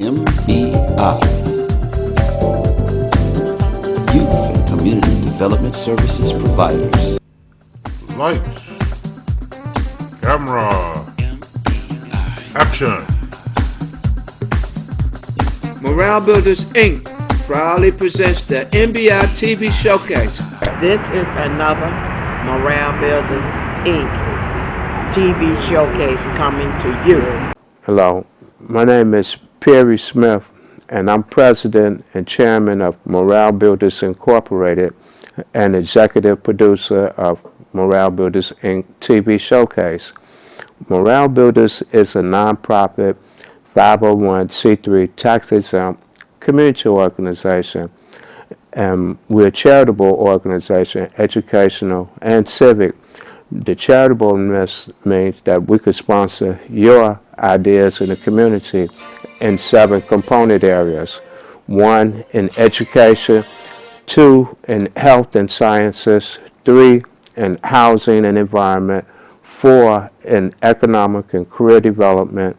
MBI, Youth and Community Development Services Providers. Lights, camera, action. Morale Builders Inc. proudly presents the MBI TV Showcase. This is another Morale Builders Inc. TV Showcase coming to you. Hello, my name is Perry Smith, and I'm President and Chairman of Morale Builders Incorporated and Executive Producer of Morale Builders Inc. TV Showcase. Morale Builders is a nonprofit 501c3 tax-exempt community organization, and we're a charitable organization, educational and civic. The charitableness means that we could sponsor your ideas in the community in 7 component areas. 1 in education, 2 in health and sciences, 3 in housing and environment, 4 in economic and career development,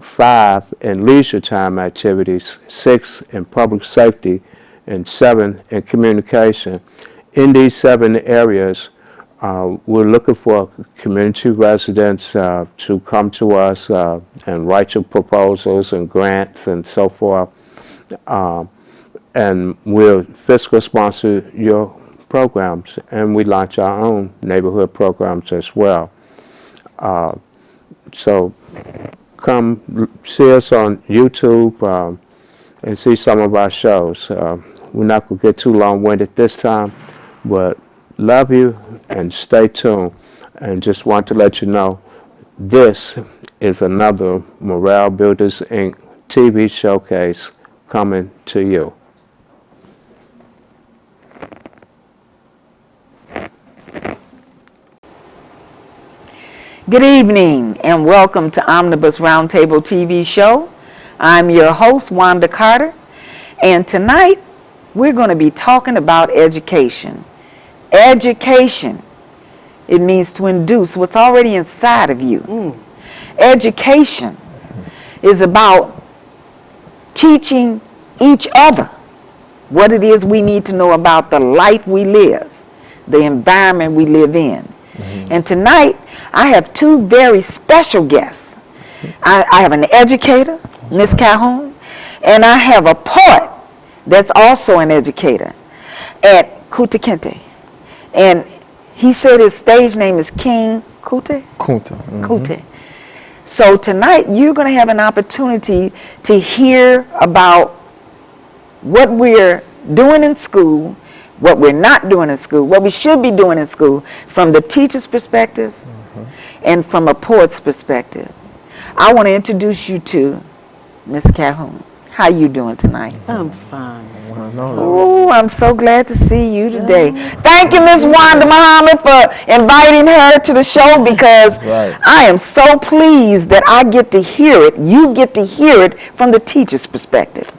5 in leisure time activities, 6 in public safety, and 7 in communication. In these 7 areas, we're looking for community residents to come to us and write your proposals and grants and so forth. And we'll fiscal sponsor your programs, and we launch our own neighborhood programs as well. So come see us on YouTube and see some of our shows. We're not going to get too long-winded this time, but love you and stay tuned. And just want to let you know, this is another Morale Builders Inc. TV Showcase coming to you. Good evening and welcome to Omnibus Roundtable TV Show. I'm your host, Wanda Carter, and tonight we're going to be talking about education. Education, it means to induce what's already inside of you. Education is about teaching each other what it is we need to know about the life we live, the environment we live in. And tonight, I have 2 very special guests. I have an educator, Ms. Calhoun, and I have a poet that's also an educator at Kunta Kinte. And he said his stage name is King Kunta? Kunta. Kunta. So tonight, you're going to have an opportunity to hear about what we're doing in school, what we're not doing in school, what we should be doing in school from the teacher's perspective and from a poet's perspective. I want to introduce you to Ms. Calhoun. How you doing tonight? I'm fine. Oh, I'm so glad to see you today. Thank you, Ms.Wanda Muhammad, for inviting her to the show, because I am so pleased that I get to hear it. You get to hear it from the teacher's perspective.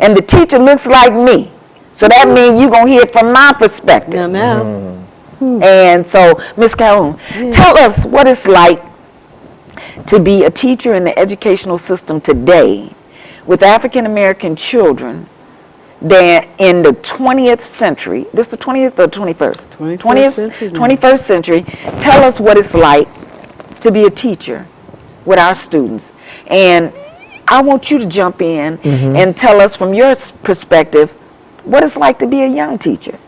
And the teacher looks like me. So that means you're going to hear it from my perspective. And so, Ms. Calhoun, tell us what it's like to be a teacher in the educational system today with African American children that in the 20th century. This is the 20th or 21st? 21st century. Tell us what it's like to be a teacher with our students. And I want you to jump in and tell us from your perspective what it's like to be a young teacher,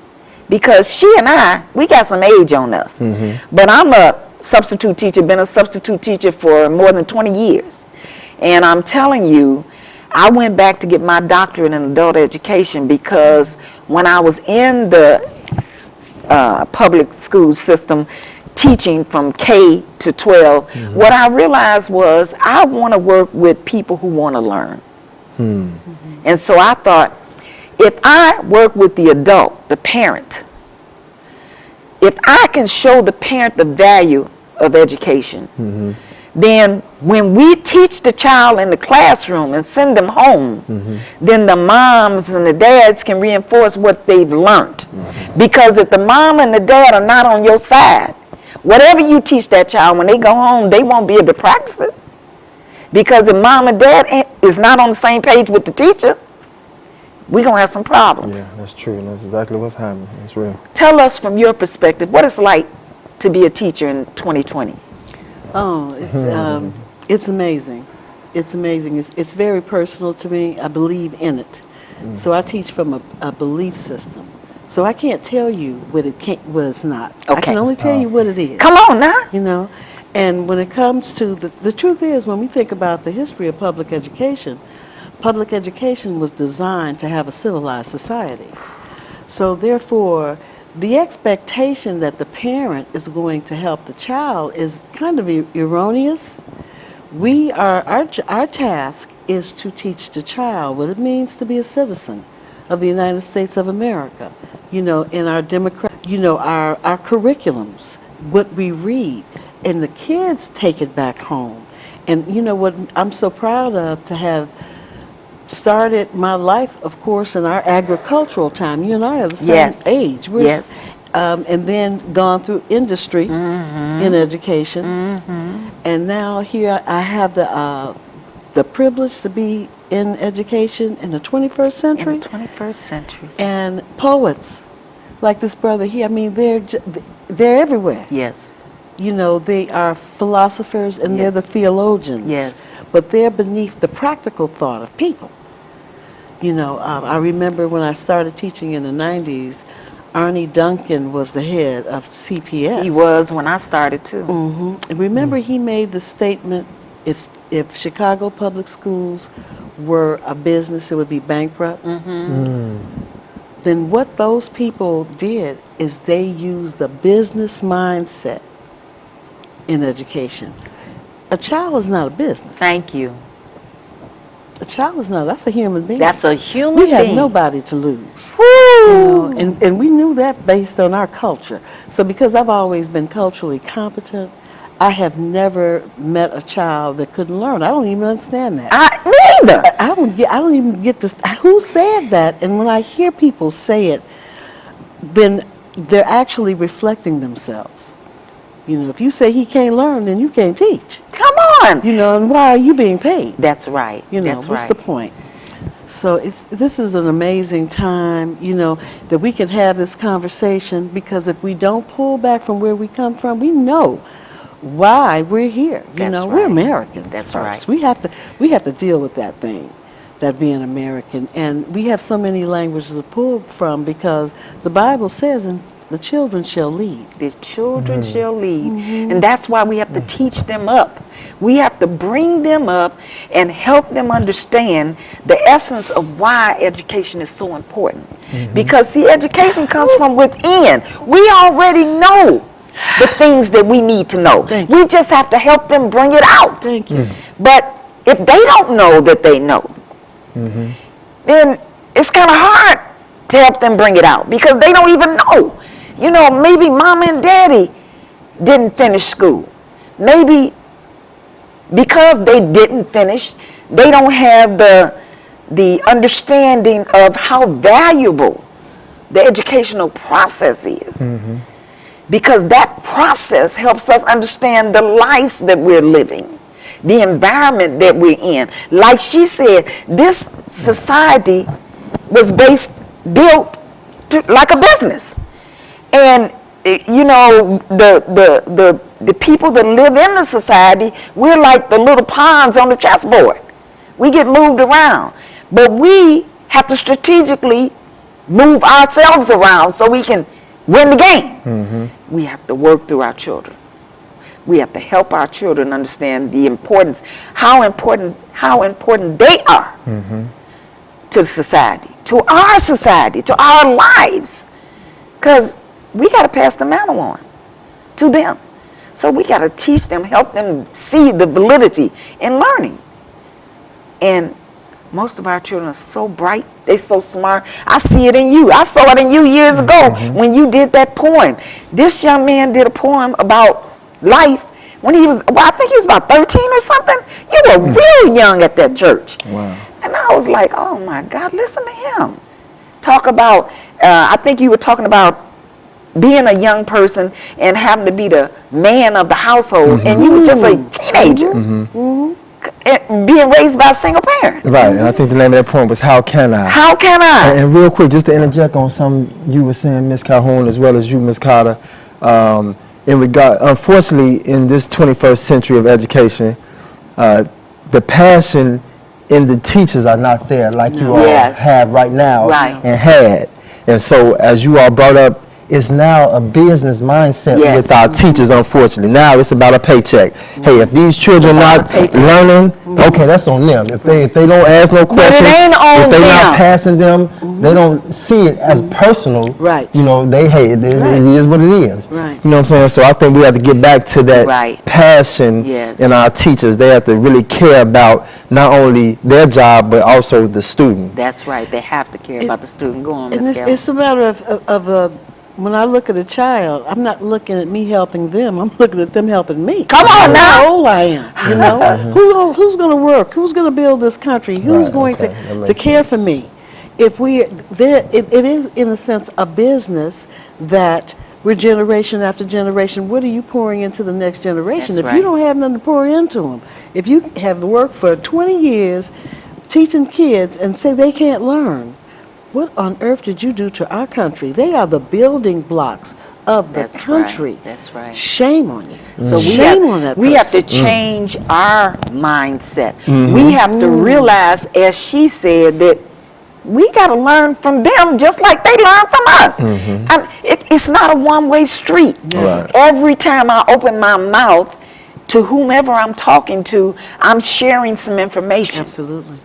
because she and I, we got some age on us. But I'm a substitute teacher, been a substitute teacher for more than 20 years. And I'm telling you, I went back to get my doctorate in adult education because when I was in the public school system teaching from K to 12, what I realized was I want to work with people who want to learn. And so I thought, if I work with the adult, the parent, if I can show the parent the value of education, then when we teach the child in the classroom and send them home, then the moms and the dads can reinforce what they've learned. Because if the mom and the dad are not on your side, whatever you teach that child, when they go home, they won't be able to practice it. Because if mom and dad is not on the same page with the teacher, we're going to have some problems. Yeah, that's true. And that's exactly what's happening. It's real. Tell us from your perspective, what it's like to be a teacher in 2020. Oh, it's amazing. It's amazing. It's very personal to me. I believe in it. So I teach from a belief system. So I can't tell you what it's not. I Okay. can only tell you what it is. Come on now. You know, and when it comes to the truth is, when we think about the history of public education was designed to have a civilized society. So therefore, the expectation that the parent is going to help the child is kind of erroneous. Our task is to teach the child what it means to be a citizen of the United States of America. You know, in our our curriculums, what we read, and the kids take it back home. And you know what I'm so proud of, to have started my life, of course, in our agricultural time. You and I are the same Yes. age. Yes. And then gone through industry in education. And now here I have the privilege to be in education in the 21st century. In the 21st century. And poets like this brother here, I mean, they're everywhere. Yes. You know, they are philosophers and they're the Yes. theologians. Yes. But they're beneath the practical thought of people. You know, I remember when I started teaching in the 90s, Arnie Duncan was the head of CPS. He was when I started too. And remember, he made the statement, if Chicago public schools were a business, it would be bankrupt. Then what those people did is they used the business mindset in education. A child is not a business. Thank you. A child is not. That's a human being. That's a human We being. have nobody to lose. Woo! You know, and we knew that based on our culture. So because I've always been culturally competent, I have never met a child that couldn't learn. I don't even understand that. Me either. I don't even get this. Who said that? And when I hear people say it, then they're actually reflecting themselves. You know, if you say he can't learn, then you can't teach. Come on. You know, and why are you being paid? That's right. You know, That's what's right. the point? So this is an amazing time, you know, that we can have this conversation, because if we don't pull back from where we come from, we know why we're here. You That's know, right. we're Americans. That's first. right. We have to deal with that thing, that being American, and we have so many languages to pull from, because the Bible says, "And the children shall lead." The children shall lead. And that's why we have to teach them up. We have to bring them up and help them understand the essence of why education is so important. Because, see, education comes from within. We already know the things that we need to know. We just have to help them bring it out. Thank you. But if they don't know that they know, then it's kind of hard to help them bring it out, because they don't even know. You know, maybe mama and daddy didn't finish school. Maybe because they didn't finish, they don't have the understanding of how valuable the educational process is. Because that process helps us understand the lives that we're living, the environment that we're in. Like she said, this society was built like a business. And you know, the people that live in the society, we're like the little pawns on the chessboard. We get moved around. But we have to strategically move ourselves around so we can win the game. We have to work through our children. We have to help our children understand the importance, how important they are to society, to our lives. Because we got to pass the mantle on to them. So we got to teach them, help them see the validity in learning. And most of our children are so bright, they're so smart. I see it in you. I saw it in you years ago when you did that poem. This young man did a poem about life when he was, well, I think he was about 13 or something. You were real young at that church. Wow. And I was like, oh my God, listen to him. Talk about, I think you were talking about being a young person and having to be the man of the household, and you were just a teenager. being raised by a single parent. Right, and I think the name of that poem was How Can I? How can I? And real quick, just to interject on something you were saying, Ms. Calhoun, as well as you, Ms. Carter, in regard, unfortunately, in this 21st century of education, the passion in the teachers are not there like you all have right now and had. And so, as you all brought up, it's now a business mindset with our teachers, unfortunately. Now it's about a paycheck. Hey, if these children not learning, okay, that's on them. If they don't ask no questions, if they're not passing them, they don't see it as personal. Right. You know, it is what it is. Right. You know what I'm saying? So I think we have to get back to that passion in our teachers. They have to really care about not only their job, but also the student. That's right. They have to care about the student. Go on, And Ms. it's a matter of when I look at a child, I'm not looking at me helping them. I'm looking at them helping me. Come on now. How old I am, you know? Who's going to work? Who's going to build this country? Who's going to care for me? If it is in a sense a business that we're generation after generation. What are you pouring into the next generation? If you don't have nothing to pour into them, if you have to work for 20 years teaching kids and say they can't learn, what on earth did you do to our country? They are the building blocks of the country. That's right. Shame on you. So we have to change our mindset. We have to realize, as she said, that we got to learn from them just like they learn from us. It's not a one-way street. Every time I open my mouth to whomever I'm talking to, I'm sharing some information. Absolutely.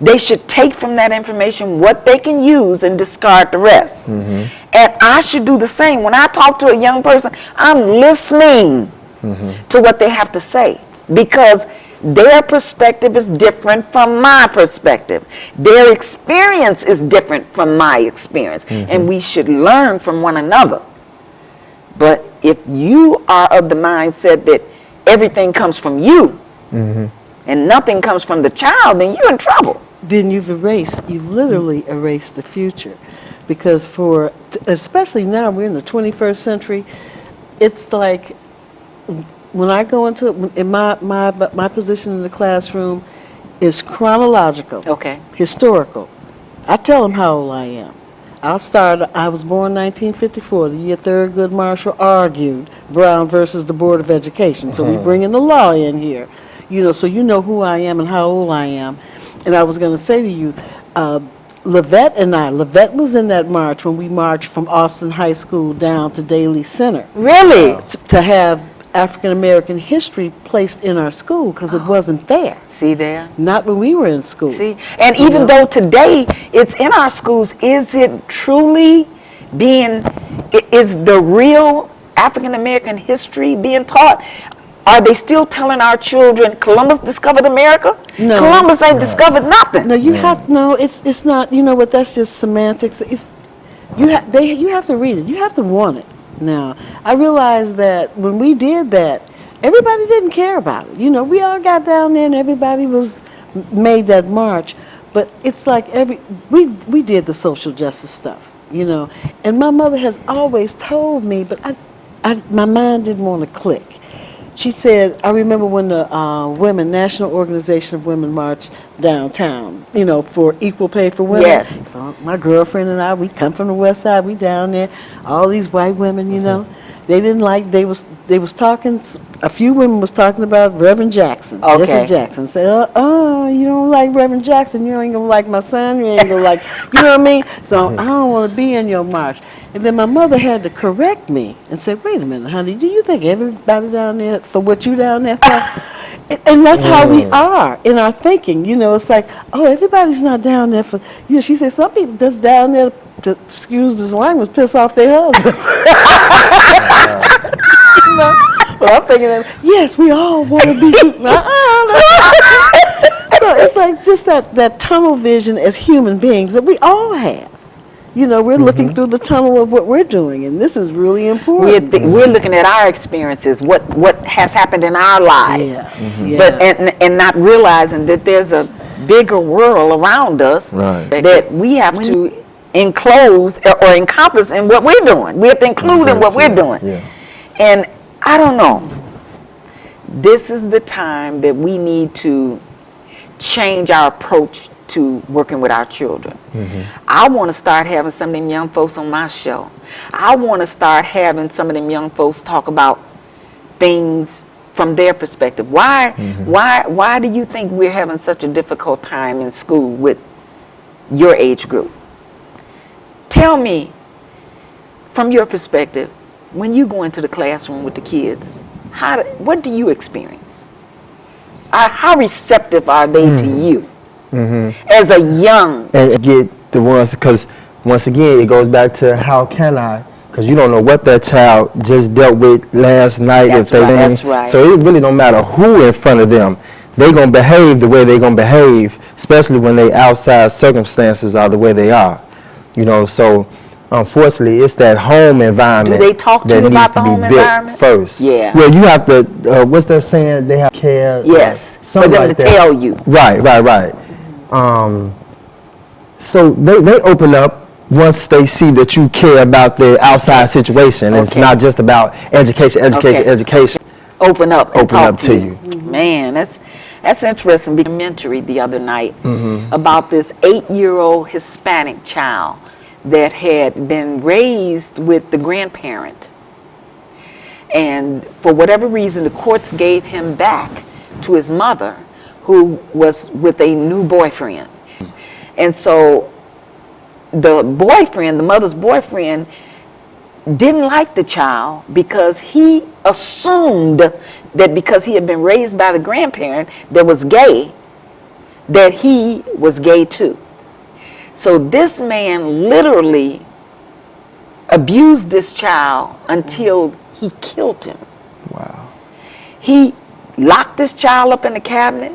They should take from that information what they can use and discard the rest. And I should do the same. When I talk to a young person, I'm listening to what they have to say, because their perspective is different from my perspective. Their experience is different from my experience. And we should learn from one another. But if you are of the mindset that everything comes from you, and nothing comes from the child, then you're in trouble. Then you've literally erased the future. Because especially now, we're in the 21st century, it's like, when I go in my position in the classroom is chronological, historical. I tell them how old I am. I was born 1954, the year Thurgood Marshall argued Brown versus the Board of Education. So we bring in the law in here. You know, so you know who I am and how old I am. And I was going to say to you, Lavette was in that march when we marched from Austin High School down to Daly Center. Really? To have African American history placed in our school, because it wasn't there. See there? Not when we were in school. See, and even though today it's in our schools, is it truly is the real African American history being taught? Are they still telling our children Columbus discovered America? No. Columbus ain't discovered nothing. No, it's not, you know what, that's just semantics. You have to read it. You have to want it. Now, I realize that when we did that, everybody didn't care about it. You know, we all got down there and everybody made that march. But it's like we did the social justice stuff, you know. And my mother has always told me, but my mind didn't want to click. She said, I remember when the National Organization of Women marched downtown, you know, for equal pay for women. Yes. So my girlfriend and I, we come from the west side, we down there, all these white women, you know, they didn't like, they was talking, a few women was talking about Reverend Jackson. Jesse Jackson. Said, you don't like Reverend Jackson, you ain't gonna like my son, you ain't gonna like, you know what I mean? So I don't want to be in your march. And then my mother had to correct me and say, wait a minute, honey, do you think everybody down there for what you down there for? And that's how we are in our thinking. You know, it's like, oh, everybody's not down there for, you know, she said some people just down there to, excuse this language, piss off their husbands. You know? Well, I'm thinking, yes, we all want to be, So it's like just that tunnel vision as human beings that we all have. You know, we're looking through the tunnel of what we're doing, and this is really important. We're looking at our experiences, what has happened in our lives, but and not realizing that there's a bigger world around us that we have to enclose or encompass in what we're doing. We have to include in what we're doing. And I don't know. This is the time that we need to change our approach to working with our children. I want to start having some of them young folks on my show. I want to start having some of them young folks talk about things from their perspective. Why do you think we're having such a difficult time in school with your age group? Tell me, from your perspective, when you go into the classroom with the kids, what do you experience? How receptive are they to you as a young? And get the ones, because once again, it goes back to how can I? Because you don't know what that child just dealt with last night. That's right. So it really don't matter who in front of them. They're going to behave the way they're going to behave, especially when they outside circumstances are the way they are. You know, so unfortunately, it's that home environment. Do they talk to you about the home environment first? Yeah. Well, you have to, what's that saying? They have care. Yes, for something them like to that. tell you. Right. So they open up once they see that you care about their outside situation. Okay. It's not just about education. Open up and Open talk up to you. Man, that's interesting. Documentary the other night about this 8-year-old Hispanic child that had been raised with the grandparent, and for whatever reason the courts gave him back to his mother, who was with a new boyfriend. And so the mother's boyfriend, didn't like the child because he assumed that because he had been raised by the grandparent that was gay, that he was gay too. So this man literally abused this child until he killed him. Wow. He locked this child up in the cabinet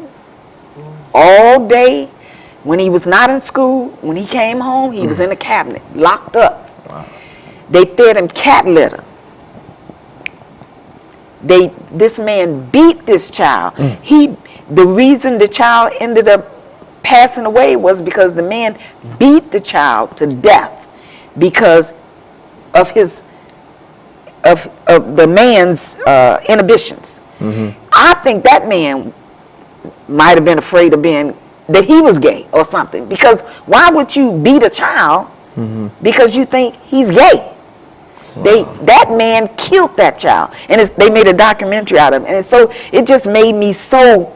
all day. When he was not in school, when he came home, he was in the cabinet, locked up. Wow. They fed him cat litter. This man beat this child. The reason the child ended up passing away was because the man beat the child to death because of the man's inhibitions. I think that man might have been afraid of that he was gay or something, because why would you beat a child because you think he's gay? Wow. That man killed that child, and they made a documentary out of it, and so it just made me so,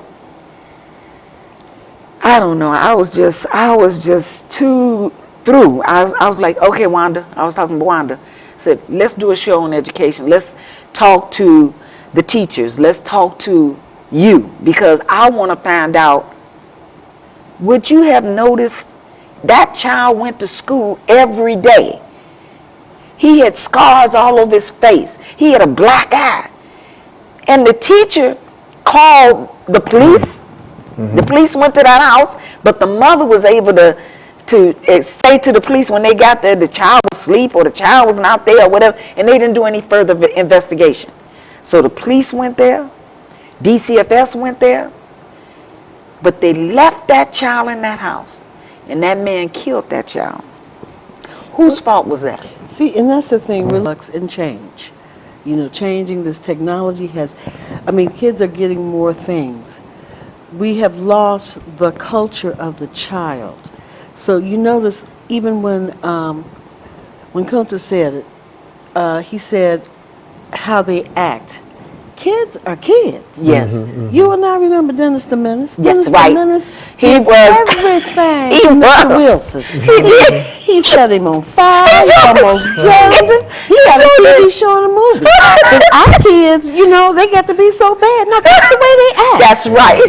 I don't know, I was just too through. I was like, okay, Wanda, I was talking to Wanda, said, let's do a show on education. Let's talk to the teachers. Let's talk to you, because I want to find out, would you have noticed that child went to school every day? He had scars all over his face. He had a black eye. And the teacher called the police. The police went to that house, but the mother was able to say to the police when they got there, the child was asleep or the child was not there or whatever, and they didn't do any further investigation. So the police went there, DCFS went there, but they left that child in that house, and that man killed that child. Whose fault was that? See, and that's the thing, relax and change. You know, changing this technology kids are getting more things. We have lost the culture of the child. So you notice, even when Kunta said it, he said how they act. Kids are kids. Yes. You and I remember Dennis the Menace. Yes, Dennis right. the Menace He was everything. He to Mr. was. Wilson. He set him on fire. He almost drowned him. He had a TV show and a movie. But our kids, they got to be so bad. Now that's the way they act. That's right.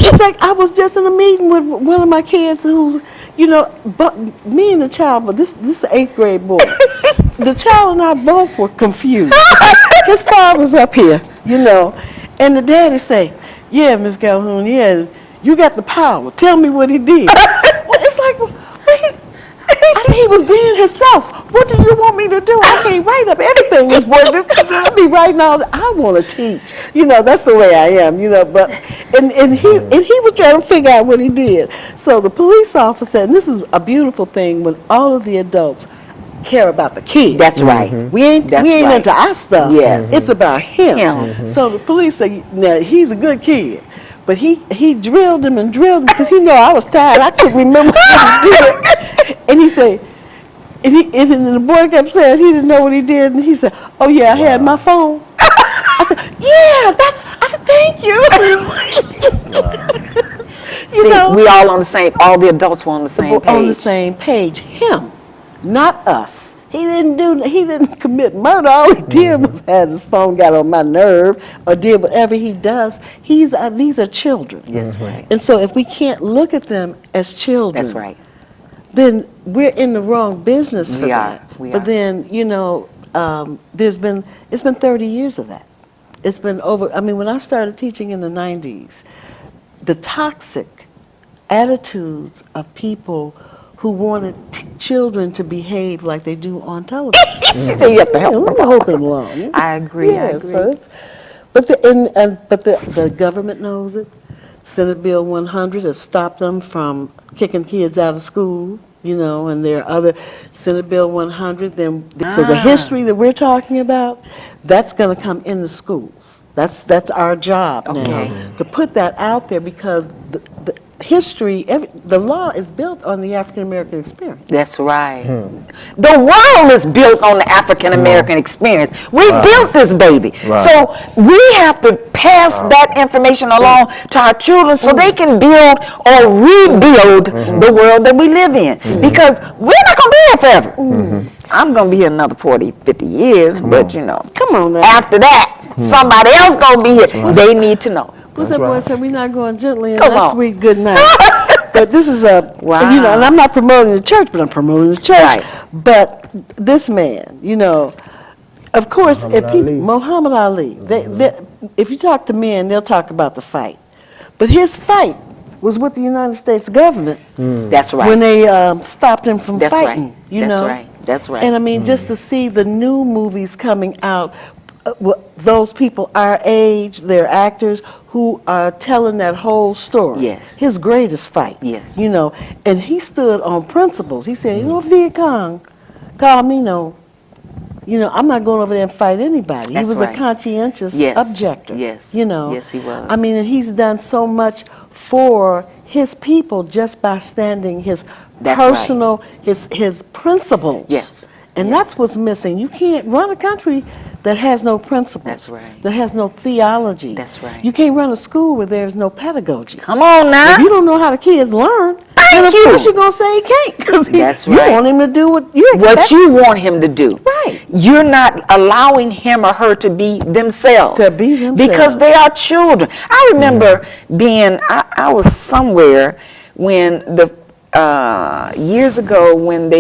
It's like I was just in a meeting with one of my kids who's, but me and the child, but this is the 8th grade boy. The child and I both were confused. His father's up here, and the daddy say, yeah, Miss Calhoun, yeah, you got the power. Tell me what he did. Well, it's like, I said, he was being himself. What do you want me to do? I can't write up everything this boy do, because I'll be writing all that. I want to teach. That's the way I am, but, and he was trying to figure out what he did. So the police officer, and this is a beautiful thing when all of the adults care about the kids. That's right. We ain't into our stuff. Yes. It's about him. So the police say, now he's a good kid, But he drilled him and drilled him because he knew I was tired. I couldn't remember what he did. And he said, and the boy kept saying he didn't know what he did. And he said, oh yeah, I had my phone. I said, yeah, I said, thank you. See, we all on the same, all the adults were on the same page. On the same page. Him, not us. He didn't commit murder. All he did was had his phone, got on my nerve, or did whatever he does. These are children. That's right. And so if we can't look at them as children, That's right. then we're in the wrong business for We that. are. We but are. then, it's been 30 years of that. It's been over. I mean, when I started teaching in the 90s, the toxic attitudes of people who wanted children to behave like they do on television. She said you have to help Let me hold them along. I agree. I Yeah, agree. so but the government knows it. Senate Bill 100 has stopped them from kicking kids out of school, and there are other Senate Bill 100. So the history that we're talking about, that's going to come in the schools. That's our job now, to put that out there, because the history, the law is built on the African American experience. That's right. The world is built on the African American experience. We built this baby. So we have to pass that information along to our children so they can build or rebuild the world that we live in. Because we're not going to be here forever. I'm going to be here another 40, 50 years, but Come on now. after that, somebody else going to be here. They need to know. What's that boy said? We're not going gently and Come that on. sweet good night. But this is Wow. and I'm not promoting the church, but I'm promoting the church. Right. But this man, of course, Muhammad Ali, if you talk to men, they'll talk about the fight. But his fight was with the United States government. That's right. When they stopped him from That's fighting. right. That's right. That's right. And I mean, just to see the new movies coming out, those people our age, they're actors who are telling that whole story. Yes. His greatest fight. Yes. And he stood on principles. He said, Viet Cong called me, I'm not going over there and fight anybody. That's he was right. a conscientious Yes. objector. Yes. Yes, he was. I mean, and he's done so much for his people just by standing his That's right. personal, his principles. Yes. And Yes. that's what's missing. You can't run a country that has no principles. That's right. That has no theology. That's right. You can't run a school where there's no pedagogy. Come on now. If you don't know how the kids learn, Thank then of you. course you're going to say he can't. Because That's you right. want him to do what you expect. What you want him to do. Right. You're not allowing him or her to be themselves. To be themselves. Because they are children. I remember I was somewhere when years ago when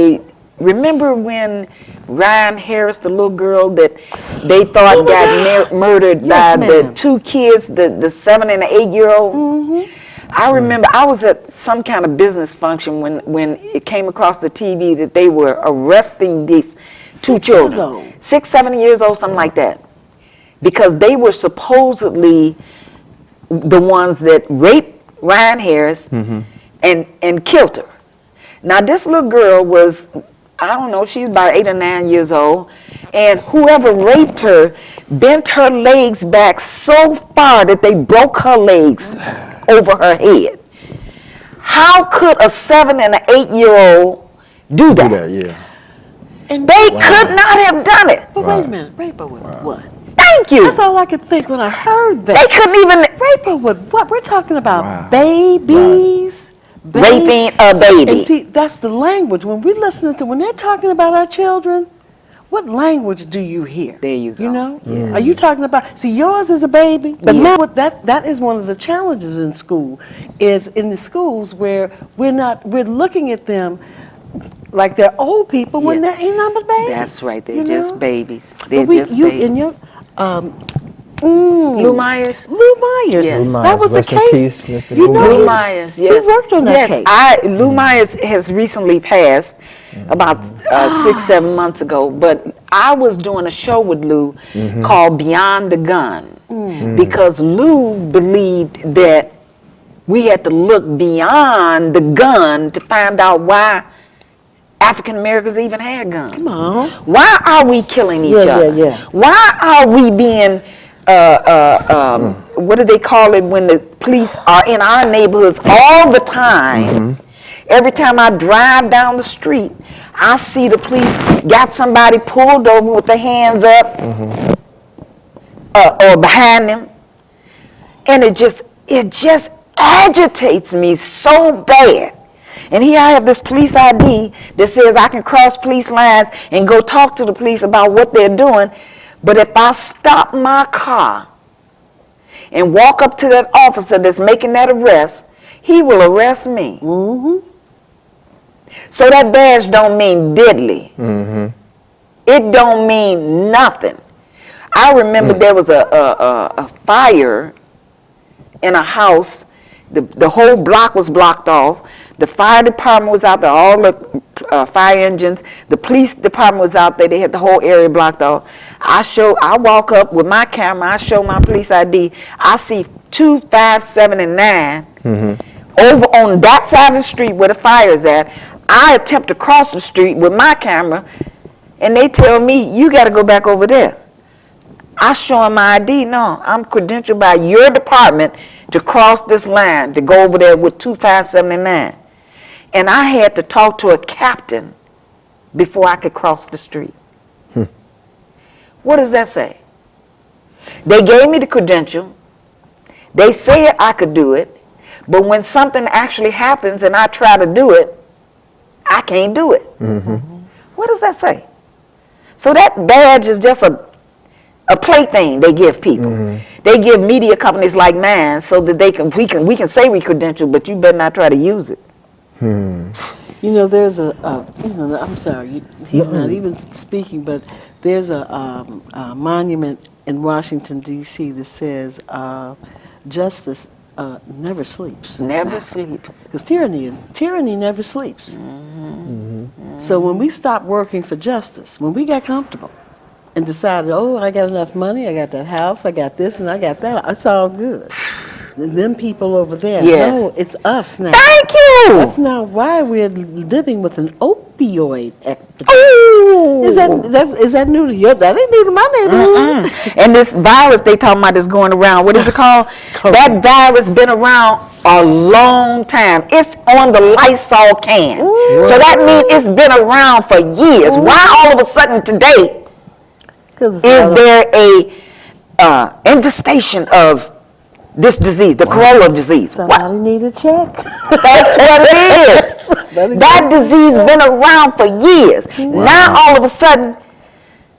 remember when Ryan Harris, the little girl that they thought got murdered by the two kids, the 7 and the 8-year-old? I remember I was at some kind of business function when it came across the TV that they were arresting these two children, 6, 7 years old, something like that, because they were supposedly the ones that raped Ryan Harris and killed her. Now this little girl was, I don't know, she's about 8 or 9 years old, and whoever raped her bent her legs back so far that they broke her legs over her head. How could a 7 and an 8-year-old do that? Yeah. And They could not have done it. But wait a minute. Rape her with what? Thank you. That's all I could think when I heard that. They couldn't even Rape her with what? We're talking about babies. raping a baby. And see, that's the language. When we're listening to, when they're talking about our children, what language do you hear? There you go. You know? Are you talking about, see, yours is a baby, but now what that is one of the challenges in school, is in the schools where we're looking at them like they're old people when they're ain't nothing but babies. That's right. They're you just know? babies. But They're just babies. In your, Lou Myers? Lou Myers. Yes. Lou That was Myers. the Rest in case. peace, Mr. You Lou know, Lou Myers, yes. He worked on that case. Yes, Lou Myers has recently passed about 6, 7 months ago, but I was doing a show with Lou called Beyond the Gun, because Lou believed that we had to look beyond the gun to find out why African Americans even had guns. Come on. Why are we killing each other? Yeah. Why are we being what do they call it when the police are in our neighborhoods all the time? Every time I drive down the street, I see the police got somebody pulled over with their hands up or behind them. And it just agitates me so bad. And here I have this police ID that says I can cross police lines and go talk to the police about what they're doing. But if I stop my car and walk up to that officer that's making that arrest, he will arrest me. So that badge don't mean diddly. It don't mean nothing. I remember there was a fire in a house. The whole block was blocked off. The fire department was out there, all the fire engines. The police department was out there. They had the whole area blocked off. I walk up with my camera. I show my police ID. I see 2, 5, 7, and 9 over on that side of the street where the fire is at. I attempt to cross the street with my camera, and they tell me, you got to go back over there. I show them my ID. No, I'm credentialed by your department to cross this line, to go over there with 2579. And I had to talk to a captain before I could cross the street. What does that say? They gave me the credential. They said I could do it. But when something actually happens and I try to do it, I can't do it. What does that say? So that badge is just a plaything they give people. They give media companies like mine so that we can say we credential, but you better not try to use it. You know, there's I'm sorry, he's not even speaking, but there's a monument in Washington, D.C. that says justice never sleeps. Never sleeps. Because tyranny never sleeps. So when we stopped working for justice, when we got comfortable and decided, oh, I got enough money, I got that house, I got this, and I got that, it's all good. Them people over there, no, it's us now. Thank you! That's not why we're living with an opioid epidemic. Ooh. Is that new to you? That ain't new to my neighborhood. And this virus they talking about is going around. What is it called? That virus been around a long time. It's on the Lysol can. So that means it's been around for years. Why all of a sudden today is there a infestation of this disease, the corona disease? Somebody need a check. That's what it is. That disease been around for years. Now all of a sudden,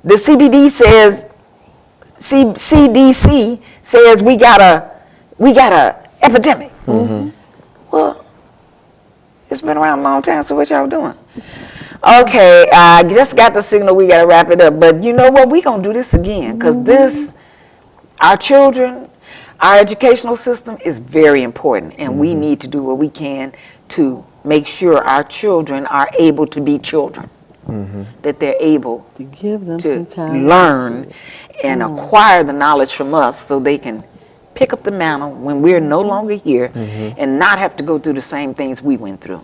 the CDC says we got a epidemic. Well, it's been around a long time. So what y'all doing? Okay, I just got the signal. We got to wrap it up. But you know what? We gonna do this again because our children. Our educational system is very important, and we need to do what we can to make sure our children are able to be children, that they're able to give them to some time learn and acquire the knowledge from us so they can pick up the mantle when we're no longer here and not have to go through the same things we went through.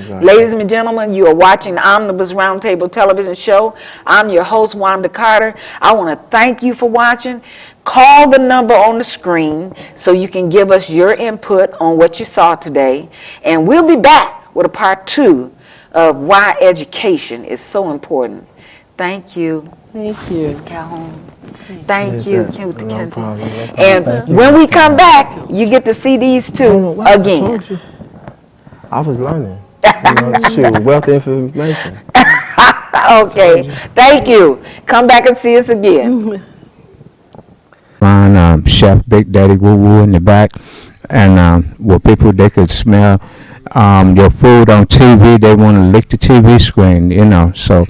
Ladies and gentlemen, you are watching the Omnibus Roundtable television show. I'm your host, Wanda Carter. I want to thank you for watching. Call the number on the screen so you can give us your input on what you saw today. And we'll be back with a part 2 of why education is so important. Thank you. Thank you. Ms. Calhoun. Thank you, Kenty. And when we come back, you get to see these two again. I was learning. Wealth of information. Okay. Thank you. Come back and see us again. Find Chef Big Daddy Woo Woo in the back, and where people they could smell your food on TV. They want to lick the TV screen, So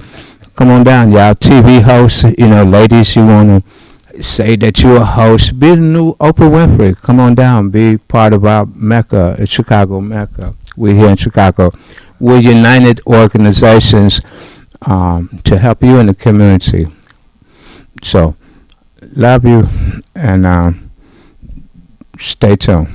come on down, y'all. TV hosts, ladies, you want to say that you're a host. Be the new Oprah Winfrey. Come on down. Be part of our Mecca, Chicago Mecca. We're here in Chicago. We're united organizations to help you in the community. So, love you, and stay tuned.